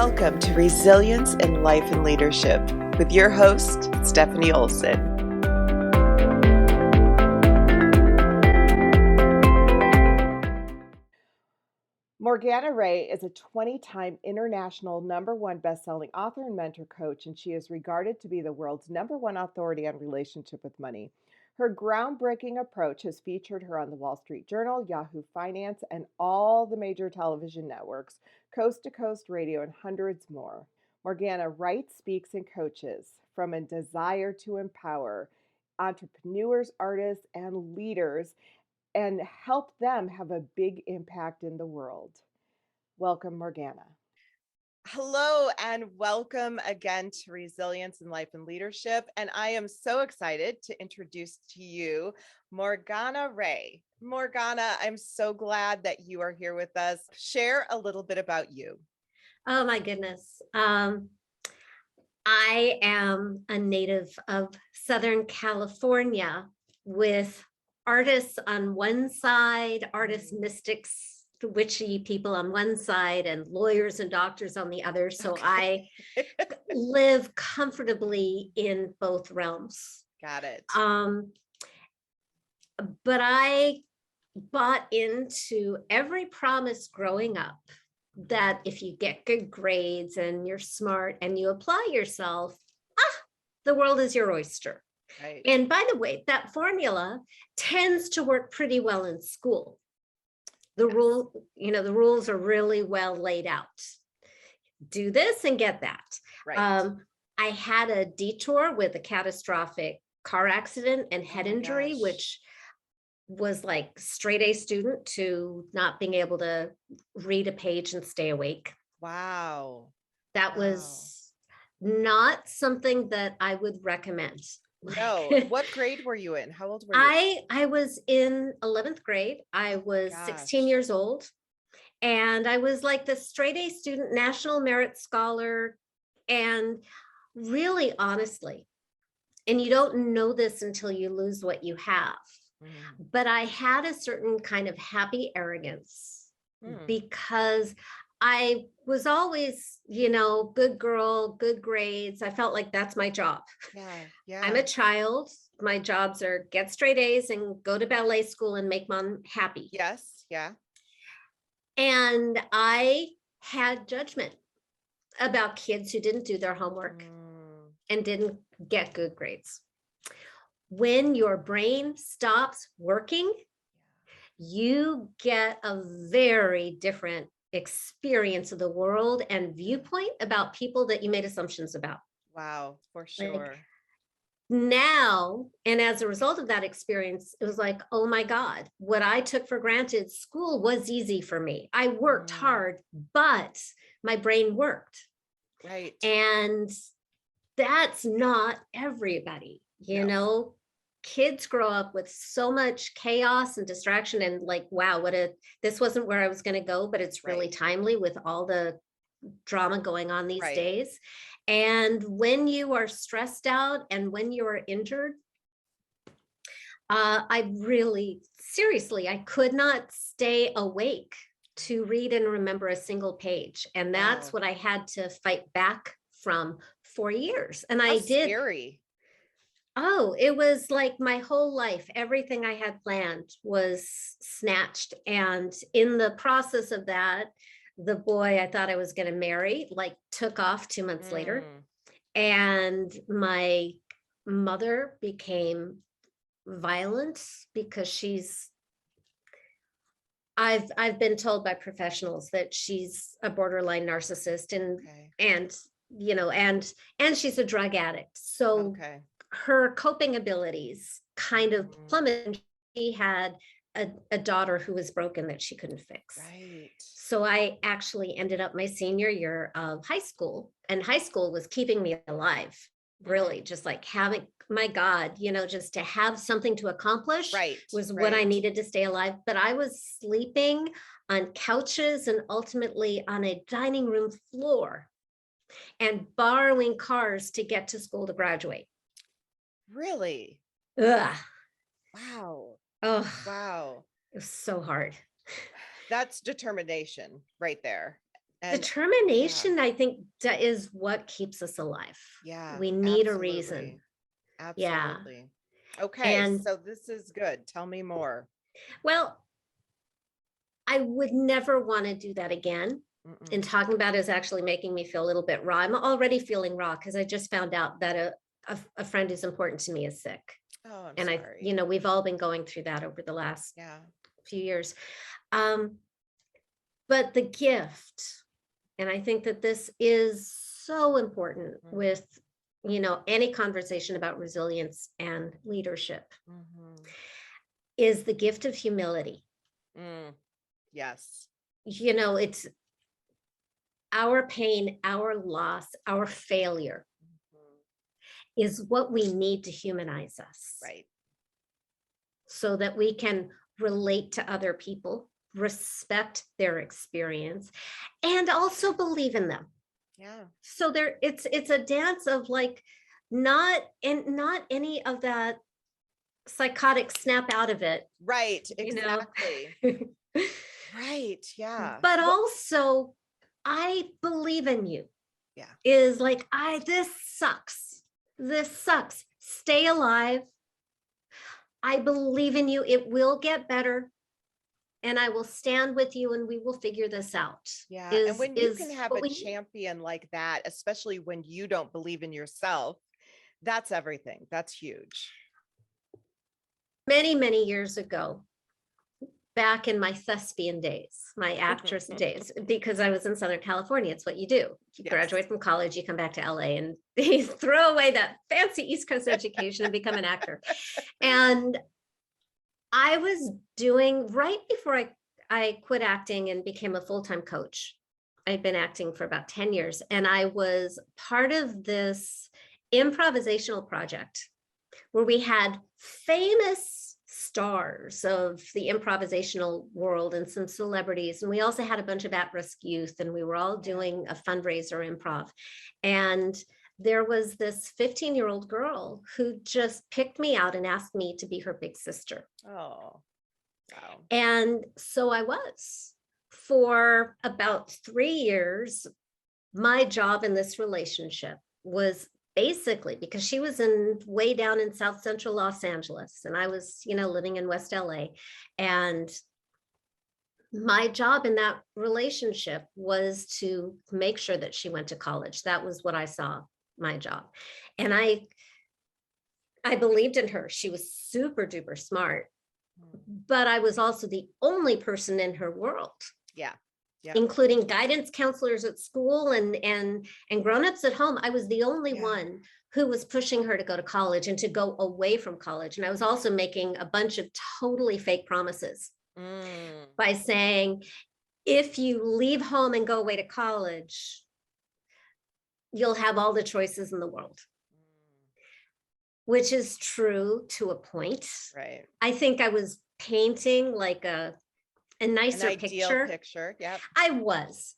Welcome to Resilience in Life and Leadership with your host, Stephanie Olson. Morgana Rae is a 20-time international #1 best-selling author and mentor coach, and she is regarded to be the world's #1 authority on relationship with money. Her groundbreaking approach has featured her on the Wall Street Journal, Yahoo Finance, and all the major television networks, coast-to-coast radio, and hundreds more. Morgana writes, speaks, and coaches from a desire to empower entrepreneurs, artists, and leaders and help them have a big impact in the world. Welcome, Morgana. Hello, and welcome again to Resilience in Life and Leadership. And I am so excited to introduce to you Morgana Rae. Morgana, I'm so glad that you are here with us. Share a little bit about you. Oh my goodness. I am a native of Southern California with artists on one side, artists, mystics, witchy people on one side, and lawyers and doctors on the other. So Okay. I live comfortably in both realms. Got it. But I bought into every promise growing up that if you get good grades and you're smart and you apply yourself, the world is your oyster. Right. And by the way, that formula tends to work pretty well in school. The rules are really well laid out. Do this and get that. Right. I had a detour with a catastrophic car accident and head injury, gosh. which was like straight A student to not being able to read a page and stay awake. Wow. That was not something that I would recommend. No. What grade were you in? How old were you? I was in 11th grade. I was 16 years old. And I was like the straight A student, national merit scholar. And really, honestly, and you don't know this until you lose what you have. But I had a certain kind of happy arrogance because I was always, good girl, good grades. I felt like that's my job. Yeah. I'm a child. My jobs are get straight A's and go to ballet school and make mom happy. Yes. Yeah. And I had judgment about kids who didn't do their homework and didn't get good grades. When your brain stops working, you get a very different experience of the world and viewpoint about people that you made assumptions about. Wow, for sure. Like now, and as a result of that experience, it was like, oh my God, what I took for granted, school was easy for me. I worked hard, but my brain worked. Right. And that's not everybody, know. Kids grow up with so much chaos and distraction and like, wow, this wasn't where I was going to go, but it's really timely with all the drama going on these days. And when you are stressed out and when you are injured, I really, seriously, I could not stay awake to read and remember a single page. And that's what I had to fight back from for years. And I did. Scary. Oh, it was like my whole life, everything I had planned was snatched. And in the process of that, the boy I thought I was going to marry, took off 2 months later. And my mother became violent because I've been told by professionals that she's a borderline narcissist and she's a drug addict. So her coping abilities kind of plummeted. She had a daughter who was broken that she couldn't fix. Right. So I actually ended up my senior year of high school, and high school was keeping me alive, really, just like having, my God, just to have something to accomplish was what I needed to stay alive. But I was sleeping on couches and ultimately on a dining room floor and borrowing cars to get to school to graduate. Really? Ugh. Wow. Oh, wow. It was so hard. That's determination right there. And determination, I think, is what keeps us alive. yeah, We need a reason. Yeah. Absolutely. Okay, And so this is good. Tell me more. well, I would never want to do that again. And talking about it is actually making me feel a little bit raw. I'm already feeling raw because I just found out that a friend who's important to me is sick. Oh, I'm And sorry. we've all been going through that over the last few years. But the gift, and I think that this is so important with, any conversation about resilience and leadership, is the gift of humility. Yes. It's our pain, our loss, our failure is what we need to humanize us. Right. So that we can relate to other people, respect their experience, and also believe in them. Yeah. So it's a dance of like not any of that psychotic snap out of it. Right. Exactly. Right. Yeah. But also, I believe in you. Yeah. Is like, this sucks. This sucks. Stay alive. I believe in you. It will get better. And I will stand with you and we will figure this out. Yeah. And when you can have a champion like that, especially when you don't believe in yourself, that's everything. That's huge. Many, many years ago, back in my thespian days, my actress days, because I was in Southern California, it's what you do. You graduate from college, you come back to LA and you throw away that fancy East Coast education and become an actor. And I was doing, right before I quit acting and became a full-time coach, I'd been acting for about 10 years, and I was part of this improvisational project where we had famous stars of the improvisational world and some celebrities. And we also had a bunch of at-risk youth, and we were all doing a fundraiser improv. And there was this 15-year-old girl who just picked me out and asked me to be her big sister. Oh, wow. And so I was. For about 3 years, my job in this relationship was basically, because she was way down in South Central Los Angeles, and I was, living in West LA. And my job in that relationship was to make sure that she went to college. That was what I saw my job. And I believed in her. She was super duper smart, but I was also the only person in her world. Yeah. Including guidance counselors at school and grown-ups at home. I was the only one who was pushing her to go to college and to go away from college. And I was also making a bunch of totally fake promises by saying, if you leave home and go away to college, you'll have all the choices in the world. Which is true to a point. Right. I think I was painting like a nicer picture. Yep. I was,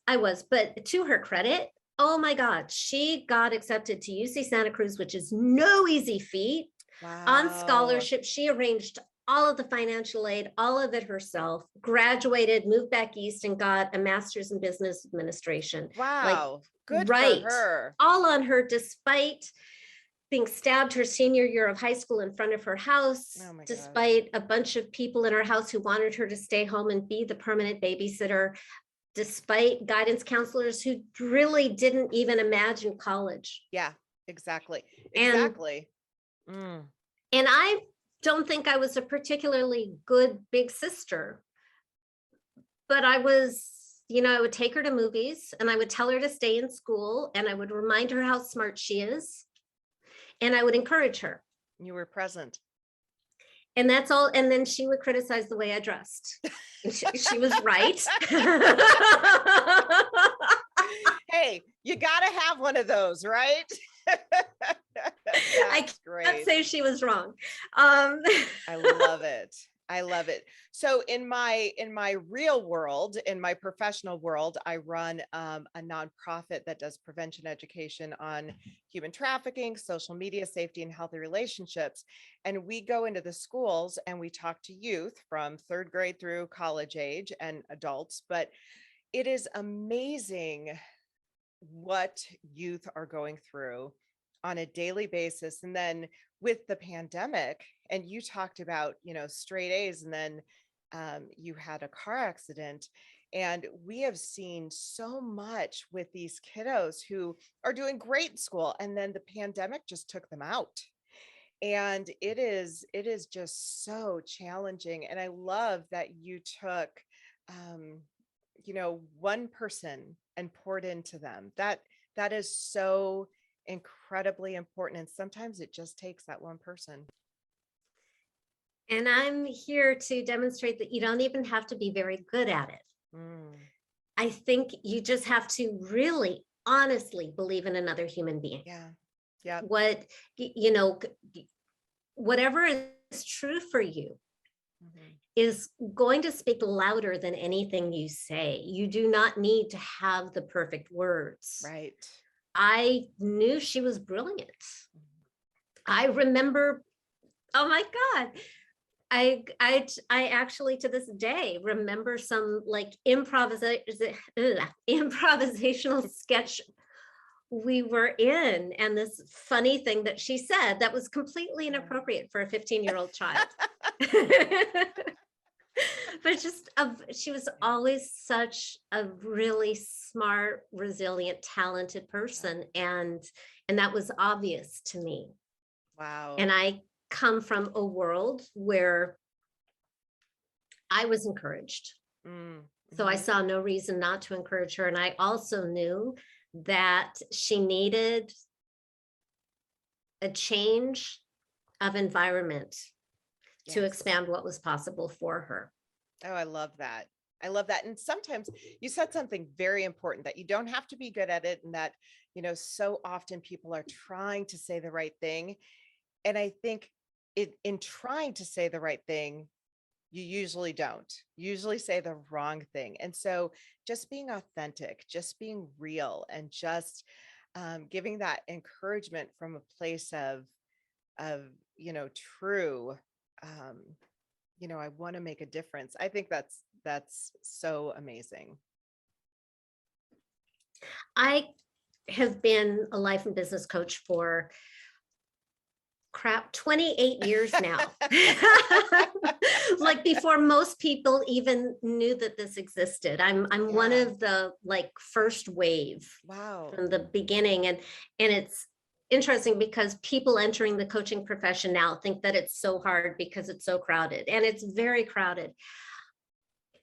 but to her credit, oh my God, she got accepted to UC Santa Cruz, which is no easy feat. Wow. On scholarship. She arranged all of the financial aid, all of it herself, graduated, moved back east, and got a master's in business administration. Wow. Good for her. All on her, despite being stabbed her senior year of high school in front of her house, despite a bunch of people in her house who wanted her to stay home and be the permanent babysitter, despite guidance counselors who really didn't even imagine college. Yeah, exactly. Exactly. And I don't think I was a particularly good big sister, but I was, I would take her to movies and I would tell her to stay in school and I would remind her how smart she is. And I would encourage her. You were present. And that's all. And then she would criticize the way I dressed. She was right. Hey, you got to have one of those, right? I can't say she was wrong. I love it. I love it. So in my real world, in my professional world, I run a nonprofit that does prevention education on human trafficking, social media safety, and healthy relationships. And we go into the schools and we talk to youth from 3rd grade through college age and adults. But it is amazing what youth are going through on a daily basis. And then with the pandemic, and you talked about, straight A's, and then you had a car accident. And we have seen so much with these kiddos who are doing great in school, and then the pandemic just took them out. And it is just so challenging. And I love that you took um, one person and poured into them. That is so incredibly important. And sometimes it just takes that one person. And I'm here to demonstrate that you don't even have to be very good at it. I think you just have to really honestly believe in another human being. Yeah. Whatever is true for you is going to speak louder than anything you say. You do not need to have the perfect words. Right. I knew she was brilliant. I remember, oh my God. I actually to this day remember some like improvisational sketch we were in, and this funny thing that she said that was completely inappropriate for a 15-year-old child. But she was always such a really smart, resilient, talented person, and that was obvious to me. Wow. And I come from a world where I was encouraged. So I saw no reason not to encourage her. And I also knew that she needed a change of environment to expand what was possible for her. Oh, I love that. I love that. And sometimes you said something very important, that you don't have to be good at it, and that, so often people are trying to say the right thing. And I think in trying to say the right thing, you usually don't. You usually say the wrong thing. And so just being authentic, just being real, and just giving that encouragement from a place of true, I want to make a difference. I think that's so amazing. I have been a life and business coach for 28 years now. Like before most people even knew that this existed. I'm one of the like first wave. Wow. From the beginning. And it's interesting because people entering the coaching profession now think that it's so hard because it's so crowded, and it's very crowded.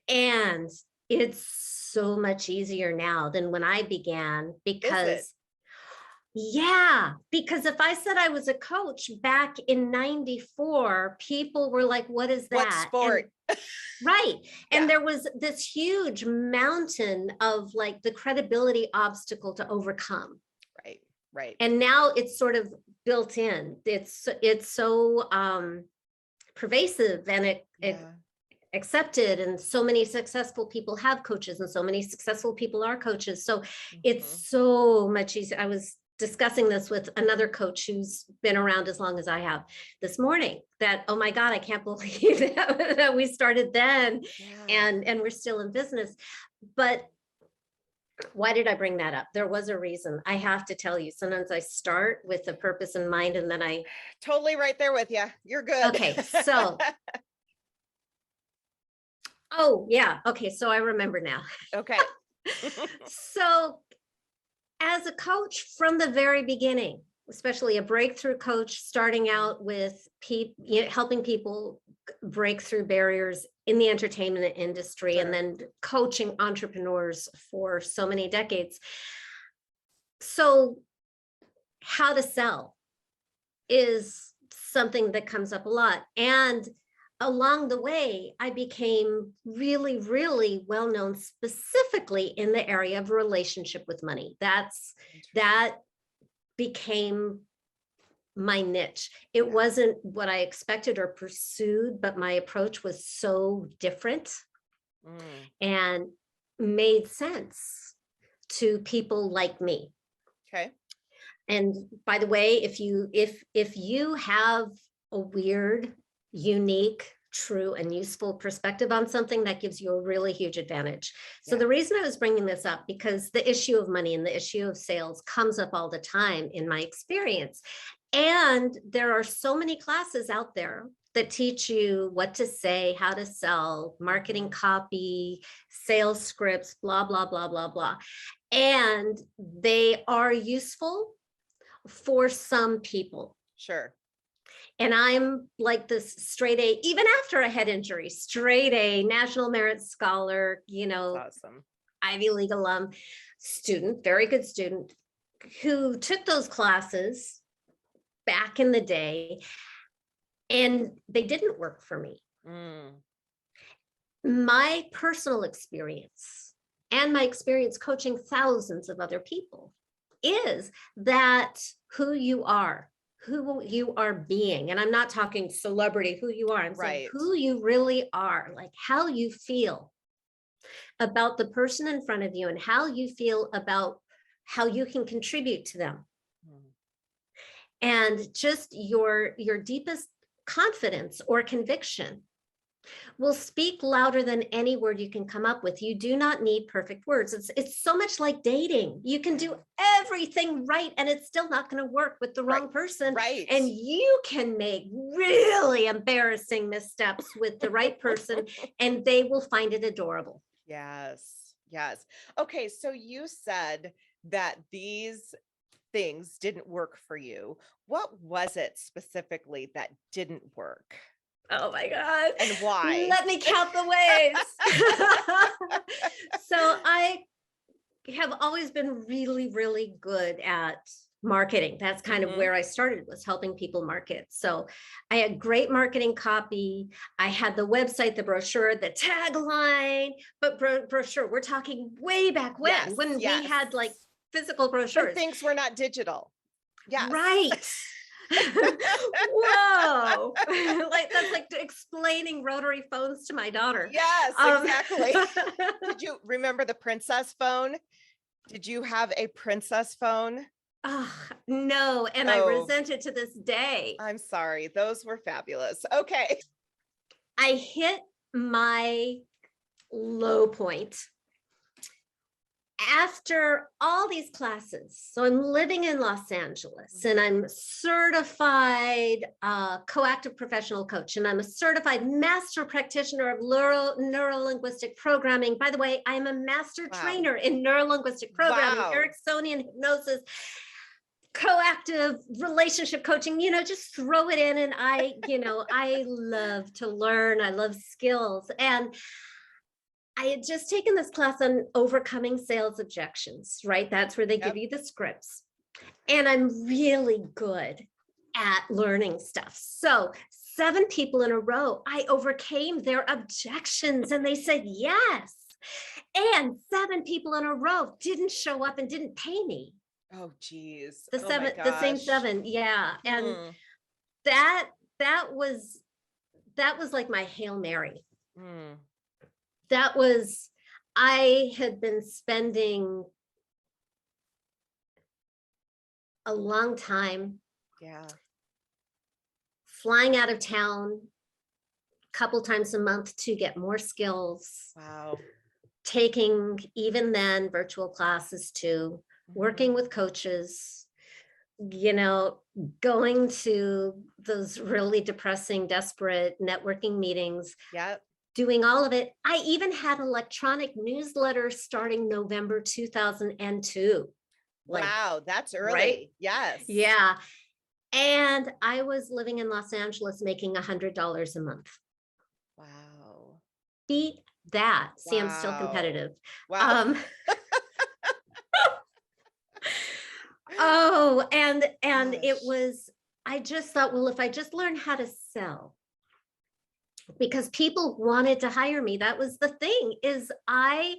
And it's so much easier now than when I began, because because if I said I was a coach back in 94, people were like, what is that? What sport? Right. And there was this huge mountain of like the credibility obstacle to overcome. Right. And now it's sort of built in. It's so pervasive, and it accepted, and so many successful people have coaches, and so many successful people are coaches. So it's so much easier. I was discussing this with another coach who's been around as long as I have this morning, that, oh my God, I can't believe that we started then and we're still in business. But why did I bring that up? There was a reason. I have to tell you, sometimes I start with a purpose in mind, and then I totally right there with you. You're good. Okay. So oh yeah. Okay. So I remember now. Okay. So as a coach from the very beginning, especially a breakthrough coach, starting out with helping people break through barriers in the entertainment industry, and then coaching entrepreneurs for so many decades. So how to sell is something that comes up a lot. And along the way, I became really, really well known specifically in the area of relationship with money. That became my niche. It wasn't what I expected or pursued, but my approach was so different and made sense to people like me. Okay. And by the way, if you have a weird, unique, true and useful perspective on something, that gives you a really huge advantage. So Yeah. the reason I was bringing this up, because the issue of money and the issue of sales comes up all the time in my experience. And there are so many classes out there that teach you what to say, how to sell, marketing copy, sales scripts, blah, blah, blah, blah, blah. And they are useful for some people. Sure. And I'm like this straight A, even after a head injury, straight A, National Merit Scholar, That's awesome. Ivy League alum student, very good student, who took those classes back in the day, and they didn't work for me. My personal experience and my experience coaching thousands of other people is that who you are being, and I'm not talking celebrity, who you are, I'm saying who you really are, like how you feel about the person in front of you and how you feel about how you can contribute to them. And just your deepest confidence or conviction will speak louder than any word you can come up with. You do not need perfect words. It's so much like dating. You can do everything right and it's still not going to work with the wrong person. Right. And you can make really embarrassing missteps with the right person and they will find it adorable. Yes. Yes. Okay. So you said that these things didn't work for you. What was it specifically that didn't work? Oh my God. And why? Let me count the ways. So I have always been really, really good at marketing. That's kind of where I started, was helping people market. So I had great marketing copy. I had the website, the brochure, the tagline, but brochure, we're talking way back when we had like physical brochures. But things were not digital. Yeah. Right. Whoa. Like that's like explaining rotary phones to my daughter. Yes, exactly. Did you remember the princess phone? Did you have a princess phone? Oh, no. And I resent it to this day. I'm sorry. Those were fabulous. Okay. I hit my low point after all these classes. So I'm living in Los Angeles and I'm certified coactive professional coach, and I'm a certified master practitioner of neuro-linguistic programming. By the way, I'm a master trainer in neuro-linguistic programming, Ericksonian hypnosis, coactive relationship coaching, just throw it in. And I love to learn. I love skills. And I had just taken this class on overcoming sales objections, right? That's where they give you the scripts. And I'm really good at learning stuff. So 7 people in a row, I overcame their objections and they said yes. And 7 people in a row didn't show up and didn't pay me. Oh, geez. The same 7. Yeah. And that was like my Hail Mary. I had been spending a long time flying out of town a couple times a month to get more skills. Taking even then virtual classes too, working with coaches, going to those really depressing, desperate networking meetings. Doing all of it. I even had electronic newsletters starting November 2002. Wow, that's early. Right? Yes. Yeah. And I was living in Los Angeles making $100 a month. Wow. Beat that. See, I'm still competitive. Wow. And it was, I just thought, well, if I just learn how to sell, because people wanted to hire me. That was the thing, is I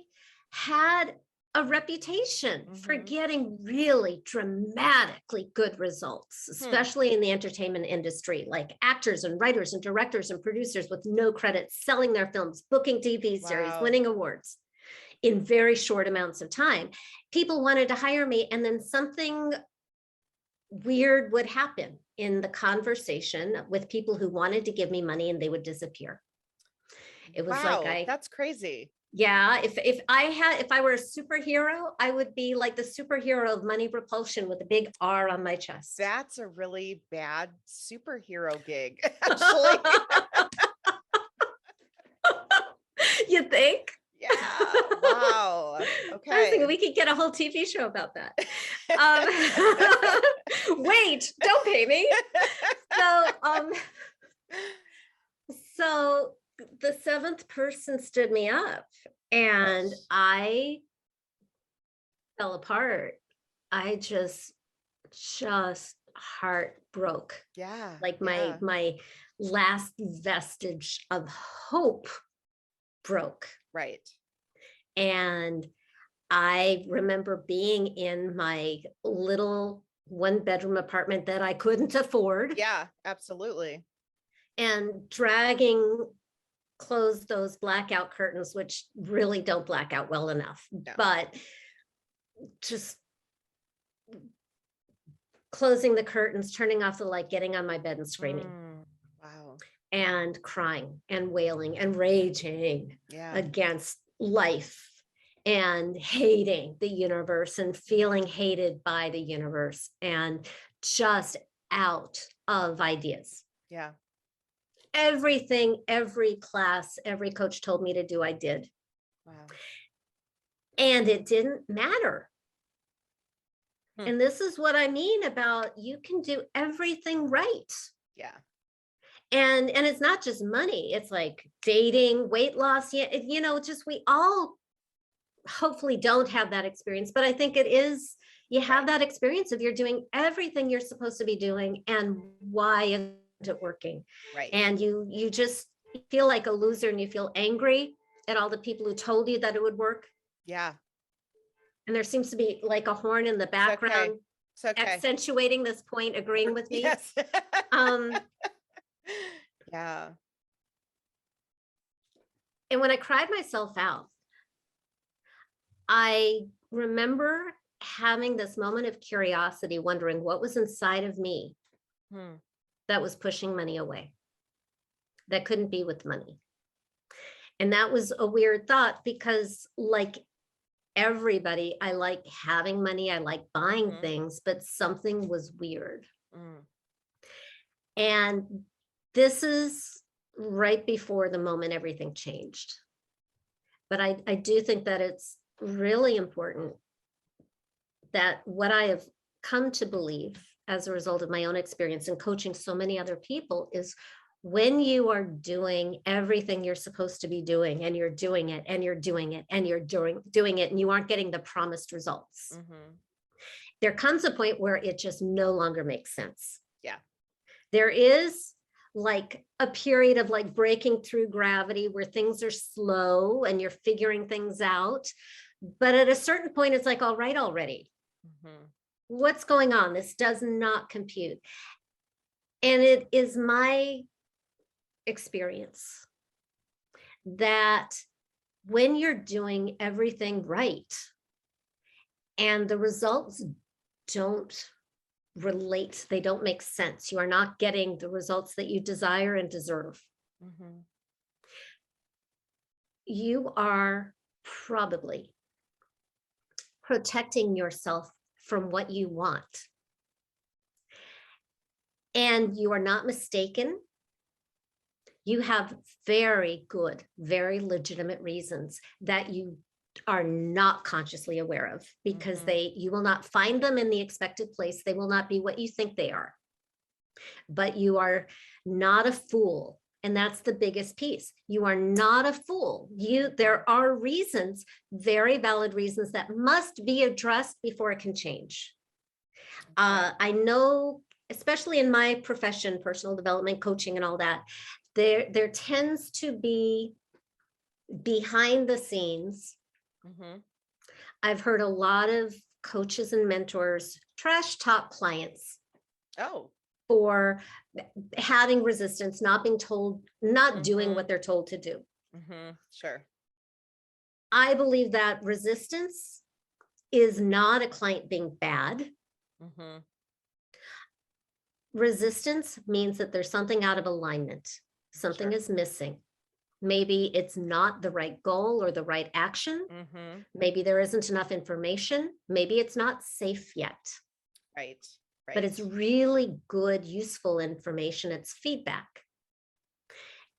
had a reputation for getting really dramatically good results, especially in the entertainment industry, like actors and writers and directors and producers with no credits, selling their films, booking TV series, winning awards in very short amounts of time. People wanted to hire me, and then something weird would happen in the conversation with people who wanted to give me money, and they would disappear. It was like that's crazy. Yeah, if I were a superhero, I would be like the superhero of money repulsion with a big R on my chest. That's a really bad superhero gig, actually. You think? Yeah. Wow. Okay. I was thinking we could get a whole TV show about that. Wait, don't pay me. So the seventh person stood me up and I fell apart. I just heart broke. Yeah. Like my last vestige of hope broke. Right. And I remember being in my little 1-bedroom apartment that I couldn't afford. Yeah, absolutely. And close those blackout curtains, which really don't black out well enough, but just closing the curtains, turning off the light, getting on my bed and screaming. Wow. And crying and wailing and raging against life and hating the universe and feeling hated by the universe and just out of ideas. Yeah. Everything, every class, every coach told me to do, I did. Wow. And it didn't matter. And this is what I mean about you can do everything right. Yeah. And it's not just money. It's like dating, weight loss. Yeah, just we all hopefully don't have that experience. But I think it is, you have that experience of you're doing everything you're supposed to be doing. And why isn't it working? Right. And you just feel like a loser and you feel angry at all the people who told you that it would work. Yeah. And there seems to be like a horn in the background accentuating this point, agreeing with me. Yes. Yeah. And when I cried myself out, I remember having this moment of curiosity, wondering what was inside of me that was pushing money away, that couldn't be with money. And that was a weird thought because, like everybody, I like having money, I like buying things, but something was weird. And this is right before the moment everything changed. But I do think that it's really important that what I have come to believe as a result of my own experience and coaching so many other people is when you are doing everything you're supposed to be doing and you're doing it and you're doing it and you're doing it and you aren't getting the promised results, there comes a point where it just no longer makes sense. Yeah. There is like a period of like breaking through gravity where things are slow and you're figuring things out. But at a certain point, it's like, all right, already. What's going on? This does not compute. And it is my experience that when you're doing everything right and the results don't relate, they don't make sense, you are not getting the results that you desire and deserve, you are probably protecting yourself from what you want. And you are not mistaken. You have very good, very legitimate reasons that you are not consciously aware of, because you will not find them in the expected place. They will not be what you think they are. But you are not a fool. And that's the biggest piece. You are not a fool. There are reasons, very valid reasons, that must be addressed before it can change. I know, especially in my profession, personal development, coaching and all that, there tends to be behind the scenes. I've heard a lot of coaches and mentors trash talk clients. For having resistance, not being told, not doing what they're told to do. Sure. I believe that resistance is not a client being bad. Resistance means that there's something out of alignment. Something is missing. Maybe it's not the right goal or the right action. Maybe there isn't enough information. Maybe it's not safe yet. Right. But it's really good, useful information. It's feedback.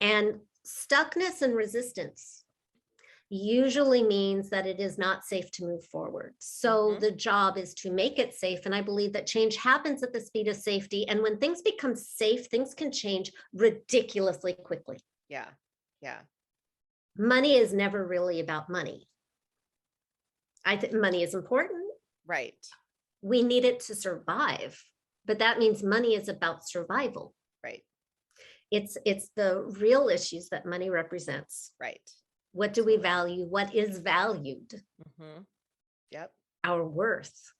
And stuckness and resistance usually means that it is not safe to move forward. So the job is to make it safe. And I believe that change happens at the speed of safety. And when things become safe, things can change ridiculously quickly. Yeah. Yeah. Money is never really about money. I think money is important. Right. We need it to survive, but that means money is about survival. Right. It's the real issues that money represents. Right. What do we value? What is valued? Yep. Our worth.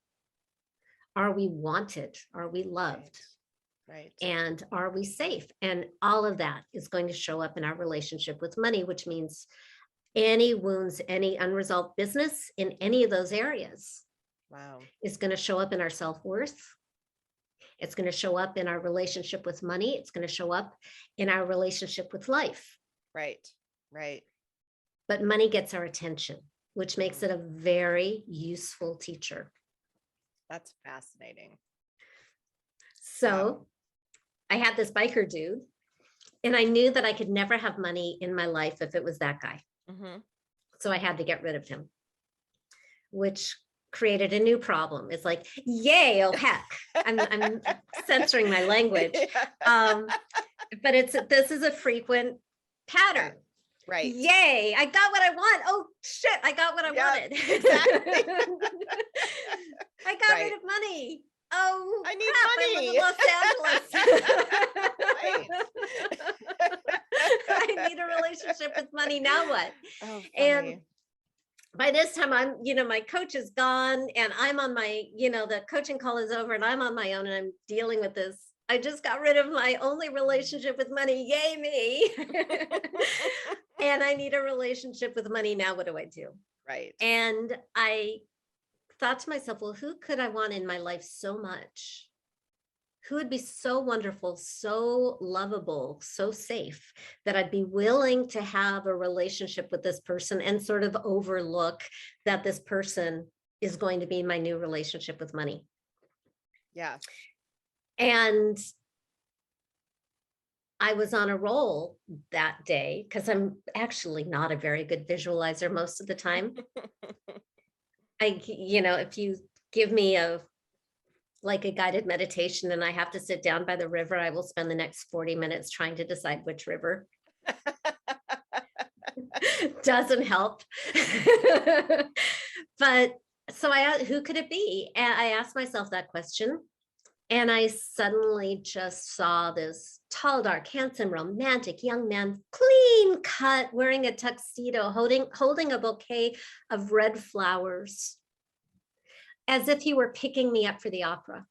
Are we wanted? Are we loved? Right. And are we safe? And all of that is going to show up in our relationship with money, which means any wounds, any unresolved business in any of those areas is going to show up in our self-worth. It's going to show up in our relationship with money. It's going to show up in our relationship with life. Right. Right. But money gets our attention, which makes it a very useful teacher. That's fascinating. So I had this biker dude, and I knew that I could never have money in my life if it was that guy. So I had to get rid of him, which created a new problem. It's like, yay, oh heck. I'm censoring my language. But this is a frequent pattern. Right. Yay, I got what I want. Oh shit, I got what I wanted. Exactly. I got rid of money. Oh, I need crap, money. I live in Los Angeles. I need a relationship with money. Now what? Oh, and by this time my coach is gone, and I'm on my, the coaching call is over, and I'm on my own, and I'm dealing with this. I just got rid of my only relationship with money. Yay, me. And I need a relationship with money. Now, what do I do? Right. And I thought to myself, well, who could I want in my life so much? Who would be so wonderful, so lovable, so safe that I'd be willing to have a relationship with this person and sort of overlook that this person is going to be my new relationship with money. Yeah. And I was on a roll that day because I'm actually not a very good visualizer most of the time. If you give me a guided meditation and I have to sit down by the river, I will spend the next 40 minutes trying to decide which river. Doesn't help. But so who could it be? And I asked myself that question. And I suddenly just saw this tall, dark, handsome, romantic young man, clean cut, wearing a tuxedo, holding a bouquet of red flowers, as if he were picking me up for the opera,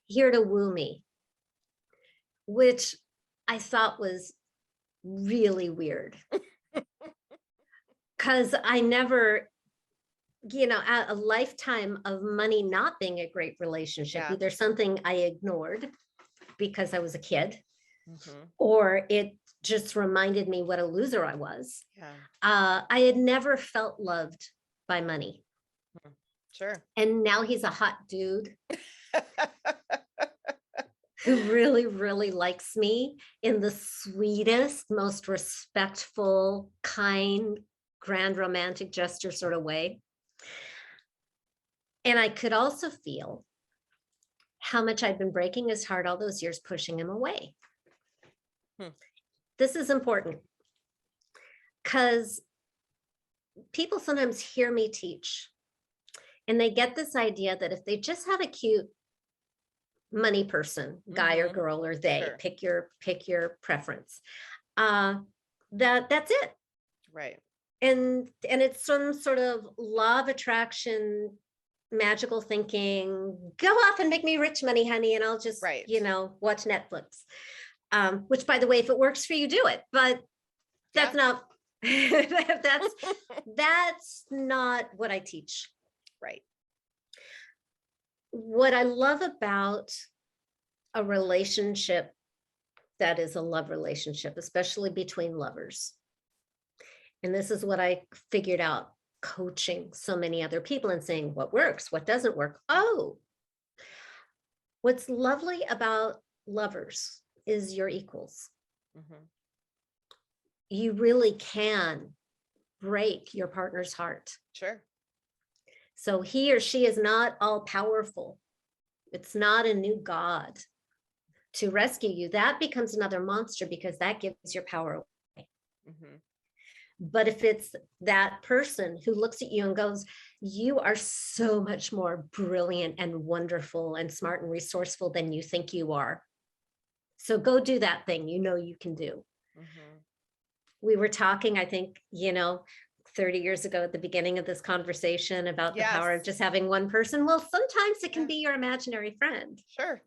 here to woo me, which I thought was really weird. Because I never, a lifetime of money not being a great relationship, either something I ignored because I was a kid, or it just reminded me what a loser I was. I had never felt loved by money. Sure. And now he's a hot dude who really, really likes me in the sweetest, most respectful, kind, grand romantic gesture sort of way. And I could also feel how much I'd been breaking his heart all those years, pushing him away. This is important because people sometimes hear me teach and they get this idea that if they just have a cute money person, guy or girl, or they, pick your preference, that's it. Right. And it's some sort of law of attraction, magical thinking, go off and make me rich money, honey, and I'll just, watch Netflix. Which, by the way, if it works for you, do it. But that's not, that's not what I teach. Right. What I love about a relationship that is a love relationship, especially between lovers. And this is what I figured out coaching so many other people and saying, what works, what doesn't work. Oh, what's lovely about lovers is you're equals. Mm-hmm. You really can break your partner's heart. Sure. So he or she is not all powerful. It's not a new God to rescue you. That becomes another monster because that gives your power away. Mm-hmm. But if it's that person who looks at you and goes, you are so much more brilliant and wonderful and smart and resourceful than you think you are. So go do that thing you know you can do. Mm-hmm. We were talking, I think, 30 years ago at the beginning of this conversation about the power of just having one person. Well, sometimes it can be your imaginary friend. Sure.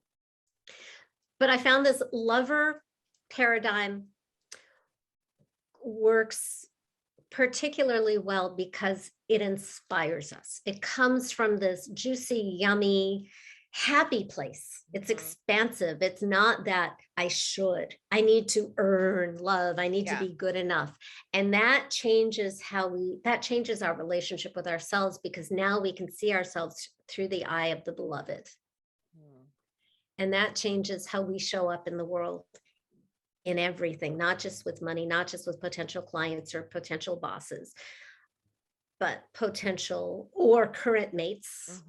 But I found this lover paradigm works particularly well because it inspires us. It comes from this juicy, yummy, happy place. It's expansive. It's not that I need to earn love. I need to be good enough. And that changes our relationship with ourselves, because now we can see ourselves through the eye of the beloved. And that changes how we show up in the world, in everything, not just with money, not just with potential clients or potential bosses, but potential or current mates,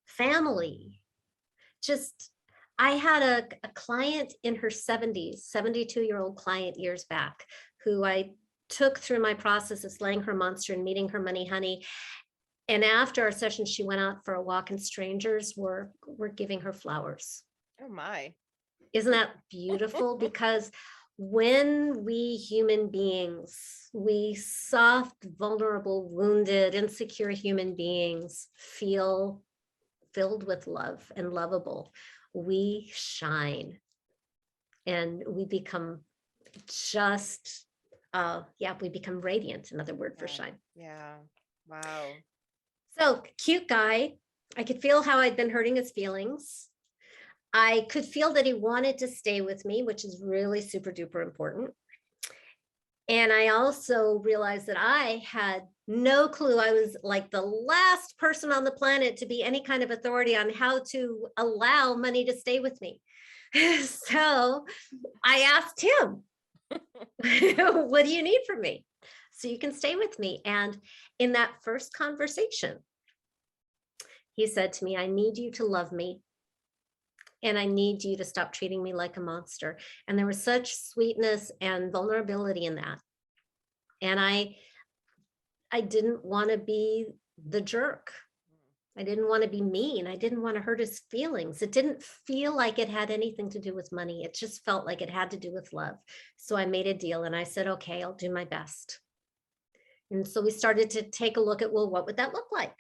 family. I had a client in her 70s, 72-year-old client years back, who I took through my process of slaying her monster and meeting her money honey. And after our session, she went out for a walk and strangers were giving her flowers. Oh my. Isn't that beautiful? Because when we human beings, we soft, vulnerable, wounded, insecure human beings feel filled with love and lovable, we shine and we become we become radiant. Another word for shine. Yeah. Wow. So cute guy. I could feel how I'd been hurting his feelings. I could feel that he wanted to stay with me, which is really super duper important. And I also realized that I had no clue. I was like the last person on the planet to be any kind of authority on how to allow money to stay with me. So I asked him, what do you need from me so you can stay with me? And in that first conversation, he said to me, I need you to love me. And I need you to stop treating me like a monster. And there was such sweetness and vulnerability in that. And I didn't want to be the jerk. I didn't want to be mean. I didn't want to hurt his feelings. It didn't feel like it had anything to do with money. It just felt like it had to do with love. So I made a deal and I said, okay, I'll do my best. And so we started to take a look at, well, what would that look like?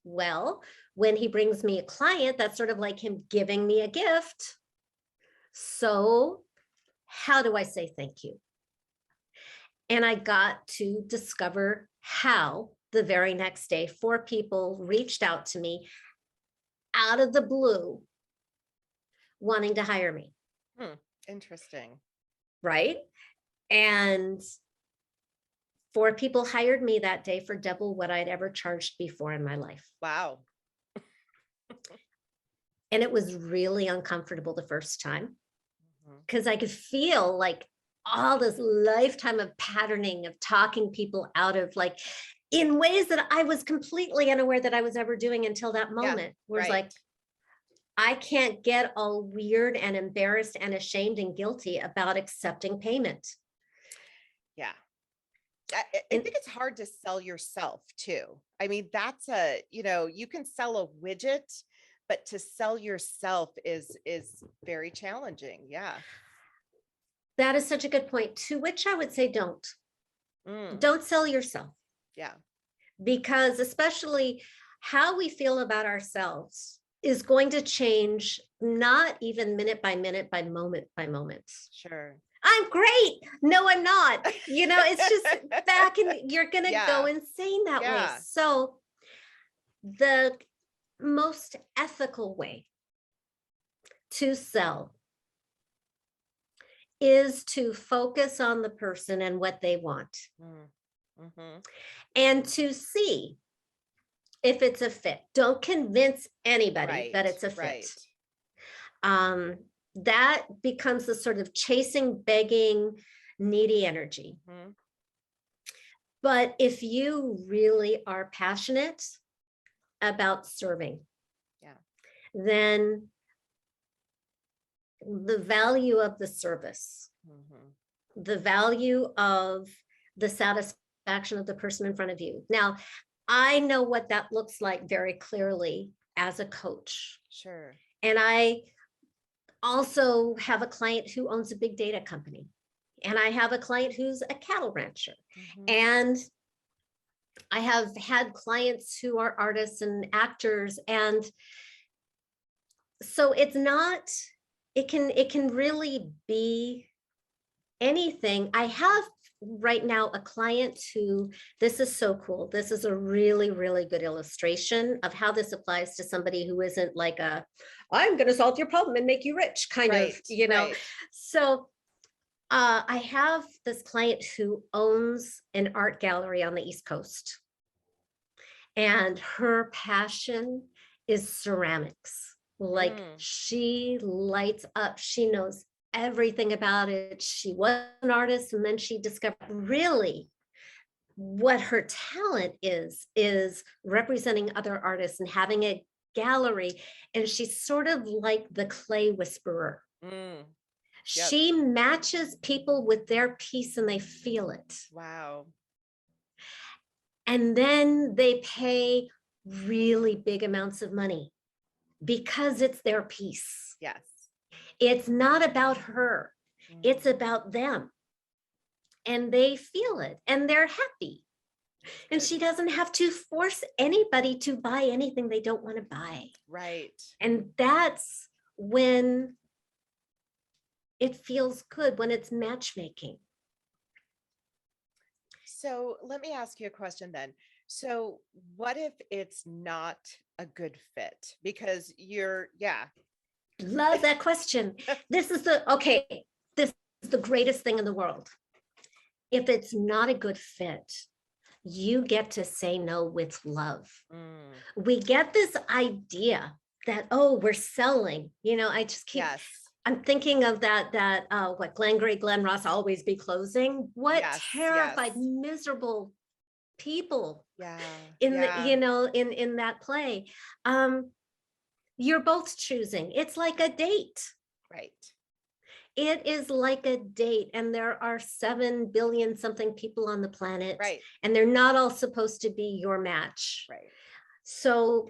Well, when he brings me a client, that's sort of like him giving me a gift. So how do I say thank you? And I got to discover how the very next day, 4 people reached out to me out of the blue, wanting to hire me. Interesting. Right? And 4 people hired me that day for double what I'd ever charged before in my life. Wow. And it was really uncomfortable the first time, because I could feel like all this lifetime of patterning of talking people out of, like, in ways that I was completely unaware that I was ever doing until that moment. Where it's like, I can't get all weird and embarrassed and ashamed and guilty about accepting payment. Yeah. I think it's hard to sell yourself too. I mean, that's you can sell a widget, but to sell yourself is very challenging. Yeah. That is such a good point, to which I would say don't sell yourself. Yeah. Because especially how we feel about ourselves is going to change, not even minute by minute, by moment by moment. Sure. I'm great. No, I'm not. It's just back, and you're going to go insane that way. So the most ethical way to sell is to focus on the person and what they want, Mm-hmm. and to see if it's a fit. Don't convince anybody that it's a fit. That becomes the sort of chasing, begging, needy energy. Mm-hmm. But if you really are passionate about serving, then the value of the service, the value of the satisfaction of the person in front of you. Now, I know what that looks like very clearly as a coach. Sure. And I also have a client who owns a big data company. And I have a client who's a cattle rancher. And I have had clients who are artists and actors. And so it's not, it can really be anything. I have right now a client who, this is so cool. This is a really, really good illustration of how this applies to somebody who isn't like a, I'm going to solve your problem and make you rich kind of, you know. So I have this client who owns an art gallery on the East Coast. And her passion is ceramics. Like she lights up, she knows everything about it. She was an artist, and then she discovered really what her talent is representing other artists and having a gallery. And she's sort of like the clay whisperer. She matches people with their piece and they feel it. Wow. And then they pay really big amounts of money because it's their piece. Yes. It's not about her. It's about them. And they feel it and they're happy. And she doesn't have to force anybody to buy anything they don't want to buy. Right. And that's when it feels good, when it's matchmaking. So let me ask you a question then. So what if it's not a good fit? Because Love that question. This is this is the greatest thing in the world. If it's not a good fit, you get to say no with love. We get this idea that, oh, we're selling, I just keep, I'm thinking of that what Glenn Gray, Glenn Ross, always be closing. What terrified, miserable people in that play. You're both choosing. It's like a date. Right. It is like a date, and there are 7 billion something people on the planet. Right. And they're not all supposed to be your match. Right. So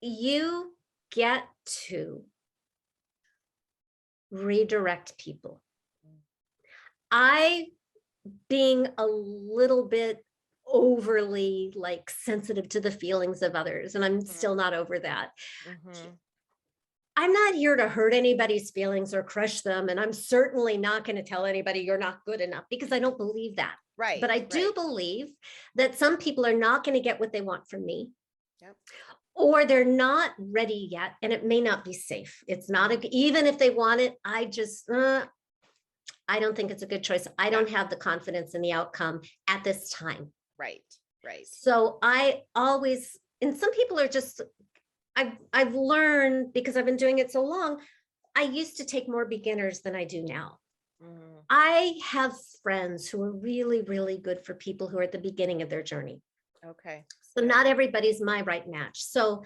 you get to redirect people. I, being a little bit overly like sensitive to the feelings of others, and I'm still not over that. I'm not here to hurt anybody's feelings or crush them. And I'm certainly not going to tell anybody you're not good enough, because I don't believe that. Right. But I do believe that some people are not going to get what they want from me. Yep. Or they're not ready yet, and it may not be safe. It's not, even if they want it, I just, I don't think it's a good choice. I don't have the confidence in the outcome at this time. Right. Right. So I always, and some people are just, I've learned, because I've been doing it so long, I used to take more beginners than I do now. I have friends who are really, really good for people who are at the beginning of their journey. Okay. So not everybody's my right match. So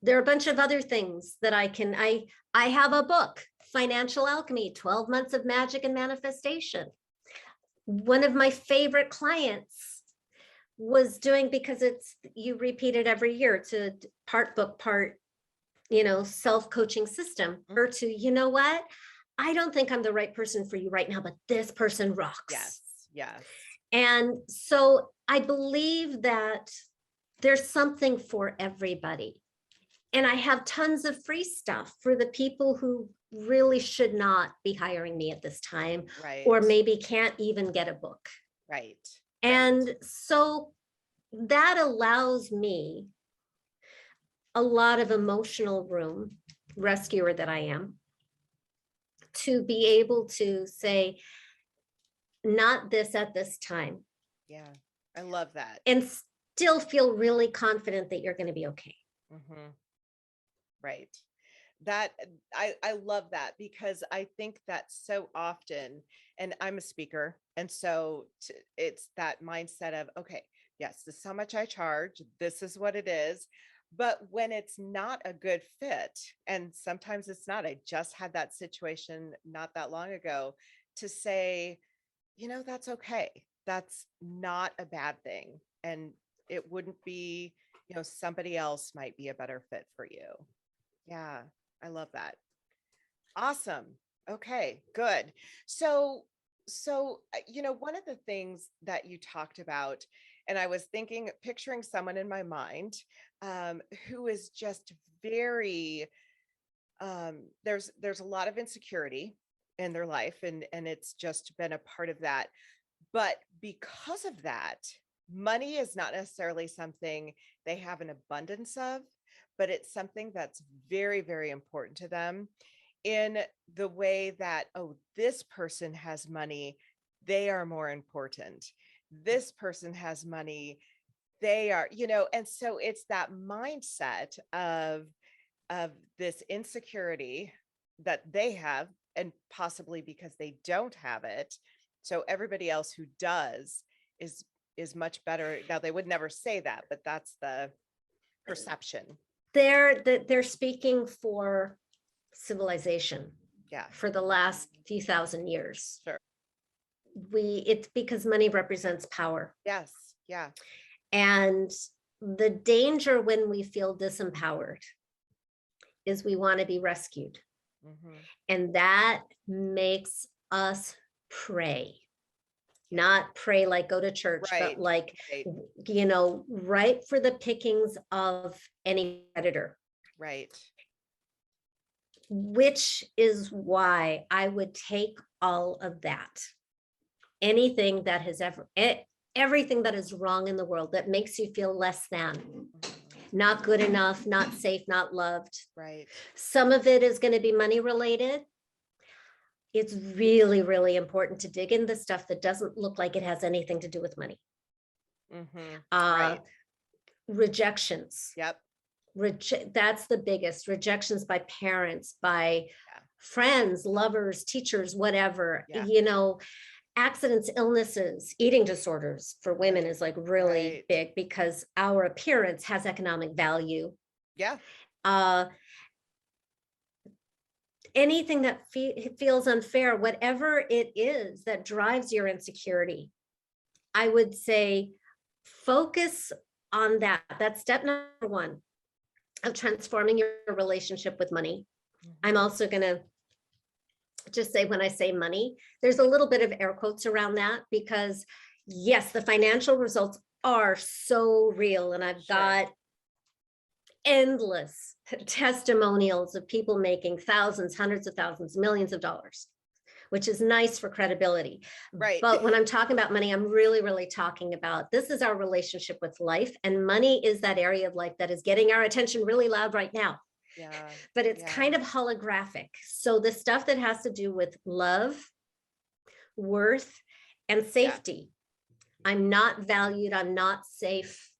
there are a bunch of other things that I have a book, Financial Alchemy, 12 Months of Magic and Manifestation. One of my favorite clients was doing, because you repeat it every year. It's a part book, part, self-coaching system. Or to, you know what? I don't think I'm the right person for you right now, but this person rocks. Yes. Yes. And so I believe that there's something for everybody. And I have tons of free stuff for the people who really should not be hiring me at this time, or maybe can't even get a book. Right. And so that allows me a lot of emotional room, rescuer that I am, to be able to say, not this at this time. Yeah, I love that. And still feel really confident that you're going to be okay. Mm-hmm. Right. That I love that, because I think that so often, and I'm a speaker, and so it's that mindset of, okay, yes, this is how much I charge, this is what it is. But when it's not a good fit, and sometimes it's not, I just had that situation not that long ago, to say, that's okay. That's not a bad thing. And it wouldn't be, somebody else might be a better fit for you. Yeah, I love that. Awesome. Okay, good. So, one of the things that you talked about, and I was picturing someone in my mind, who is just very, there's a lot of insecurity in their life, and it's just been a part of that. But because of that, money is not necessarily something they have an abundance of, but it's something that's very, very important to them, in the way that, oh, this person has money, they are more important. This person has money, they are, and so it's that mindset of this insecurity that they have, and possibly because they don't have it. So everybody else who does is much better. Now, they would never say that, but that's the perception. They're speaking for civilization. Yeah. For the last few thousand years. Sure. It's because money represents power. Yes. Yeah. And the danger when we feel disempowered is we want to be rescued. Mm-hmm. And that makes us pray. Not pray like go to church, right, but like, right. Right for the pickings of any predator. Right. Which is why I would take all of that. Anything that has everything that is wrong in the world that makes you feel less than, not good enough, not safe, not loved. Right. Some of it is going to be money related. It's really, really important to dig in the stuff that doesn't look like it has anything to do with money. Mm-hmm. Right. Rejections. Yep. That's the biggest. Rejections by parents, by friends, lovers, teachers, whatever. Yeah. Accidents, illnesses, eating disorders for women is like really big, because our appearance has economic value. Yeah. Anything that feels unfair, whatever it is that drives your insecurity, I would say focus on that. That's step number one of transforming your relationship with money. Mm-hmm. I'm also going to just say, when I say money, there's a little bit of air quotes around that, because yes, the financial results are so real. And I've got endless testimonials of people making thousands, hundreds of thousands, millions of dollars, which is nice for credibility. Right. But when I'm talking about money, I'm really, really talking about, this is our relationship with life, and money is that area of life that is getting our attention really loud right now. Yeah. But it's kind of holographic. So the stuff that has to do with love, worth, and safety. Yeah. I'm not valued. I'm not safe.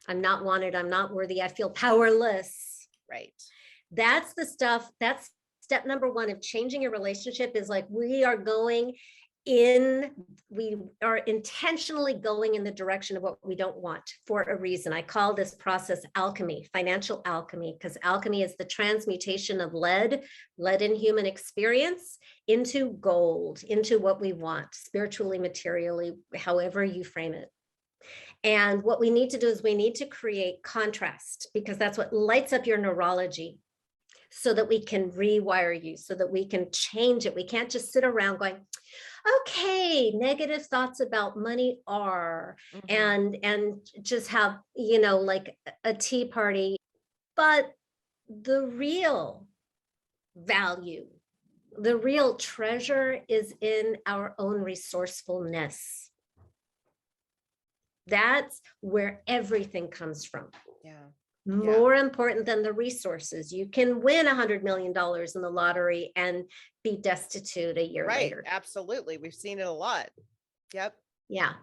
I'm not wanted. I'm not worthy. I feel powerless. Right. That's the stuff. That's step number one of changing your relationship, is like, we are intentionally going in the direction of what we don't want for a reason. I call this process alchemy, financial alchemy, because alchemy is the transmutation of lead in human experience, into gold, into what we want, spiritually, materially, however you frame it. And what we need to do is we need to create contrast, because that's what lights up your neurology, so that we can rewire you, so that we can change it. We can't just sit around going, okay, negative thoughts about money are, and just have, like a tea party. But the real value, the real treasure is in our own resourcefulness. That's where everything comes from. Yeah. more important than the resources. You can win $100 million in the lottery and be destitute a year later. Absolutely. We've seen it a lot. Yep. Yeah.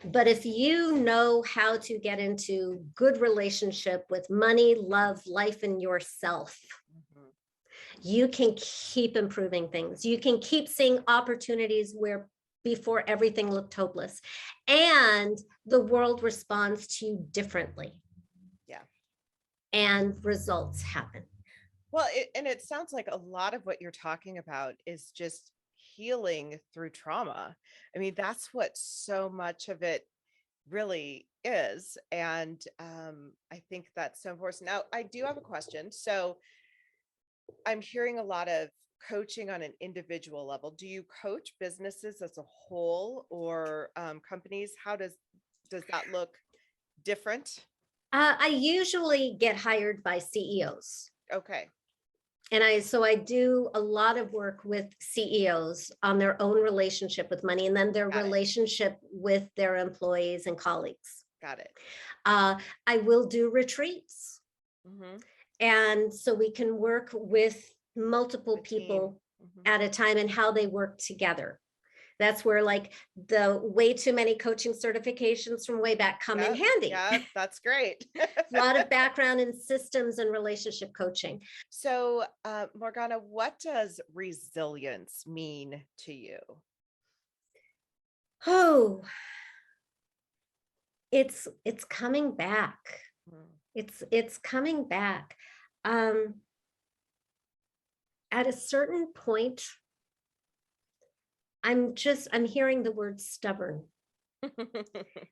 But if you know how to get into good relationship with money, love, life, and yourself, you can keep improving things. You can keep seeing opportunities where before everything looked hopeless, and the world responds to you differently. Yeah. And results happen. Well, and it sounds like a lot of what you're talking about is just healing through trauma. I mean, that's what so much of it really is. And I think that's so important. Now, I do have a question. So I'm hearing a lot of coaching on an individual level. Do you coach businesses as a whole, or companies? How does that look different? I usually get hired by CEOs. Okay. And I do a lot of work with CEOs on their own relationship with money, and then their relationship with their employees and colleagues. Got it. I will do retreats. And so we can work with multiple people at a time and how they work together. That's where like the way too many coaching certifications from way back come in handy. Yeah, that's great. A lot of background in systems and relationship coaching. So, Morgana, what does resilience mean to you? Oh, it's coming back. It's coming back. At a certain point, I'm hearing the word stubborn.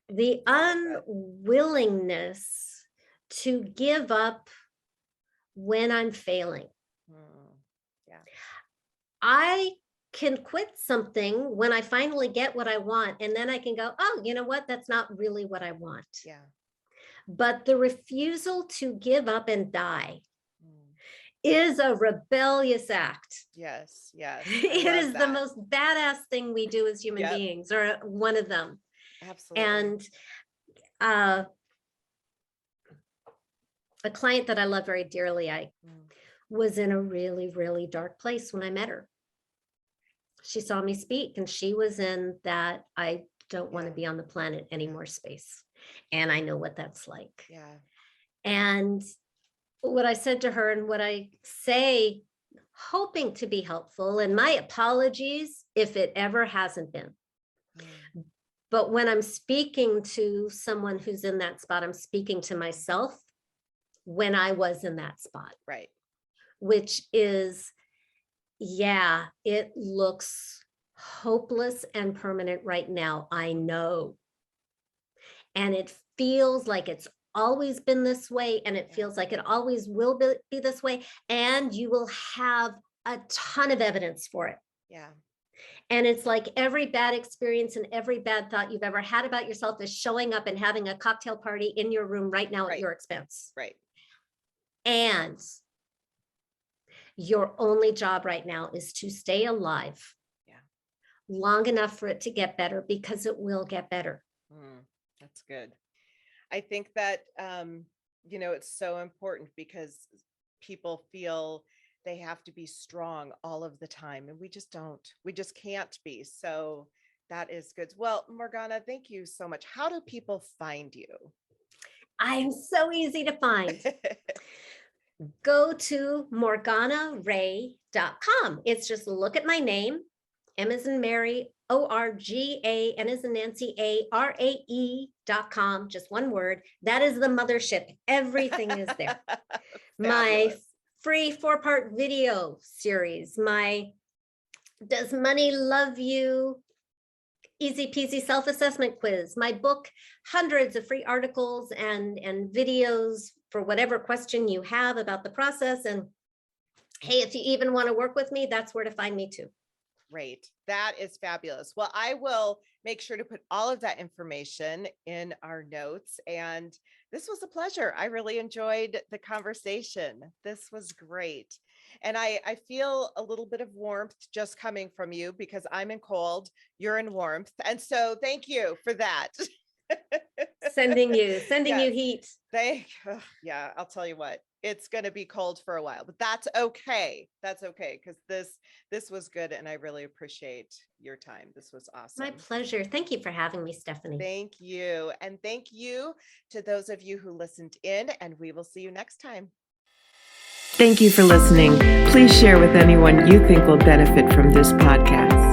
The unwillingness to give up when I'm failing. Yeah. I can quit something when I finally get what I want, and then I can go, oh, you know what? That's not really what I want. Yeah. But the refusal to give up and die is a rebellious act. Yes. Yes. It is the most badass thing we do as human beings, or one of them. Absolutely. And a client that I love very dearly, I was in a really, really dark place when I met her. She saw me speak, and she was in that I don't want to be on the planet anymore space. And I know what that's like. Yeah. And what I said to her, and what I say, hoping to be helpful, and my apologies if it ever hasn't been. But when I'm speaking to someone who's in that spot, I'm speaking to myself when I was in that spot. Right. Which is, yeah, it looks hopeless and permanent right now. I know. And it feels like it's always been this way, and it feels like it always will be this way, and you will have a ton of evidence for it. Yeah. And it's like every bad experience and every bad thought you've ever had about yourself is showing up and having a cocktail party in your room right now at your expense. Right. And your only job right now is to stay alive long enough for it to get better, because it will get better. That's good. I think that, it's so important, because people feel they have to be strong all of the time, and we just can't be. So that is good. Well, Morgana, thank you so much. How do people find you? I'm so easy to find. Go to morganarae.com. It's just look at my name, M as in Mary, ORGA, N as in Nancy, ARAE.com, just one word. That is the mothership. Everything is there. My free 4-part video series, my Does Money Love You? Easy peasy self-assessment quiz, my book, hundreds of free articles and videos for whatever question you have about the process. And hey, if you even want to work with me, that's where to find me too. Great. That is fabulous. Well, I will make sure to put all of that information in our notes. And this was a pleasure. I really enjoyed the conversation. This was great. And I feel a little bit of warmth just coming from you, because I'm in cold, you're in warmth. And so thank you for that. Sending you heat. Yeah, I'll tell you what, it's going to be cold for a while, but that's okay. That's okay. Because this was good. And I really appreciate your time. This was awesome. My pleasure. Thank you for having me, Stephanie. Thank you. And thank you to those of you who listened in, and we will see you next time. Thank you for listening. Please share with anyone you think will benefit from this podcast.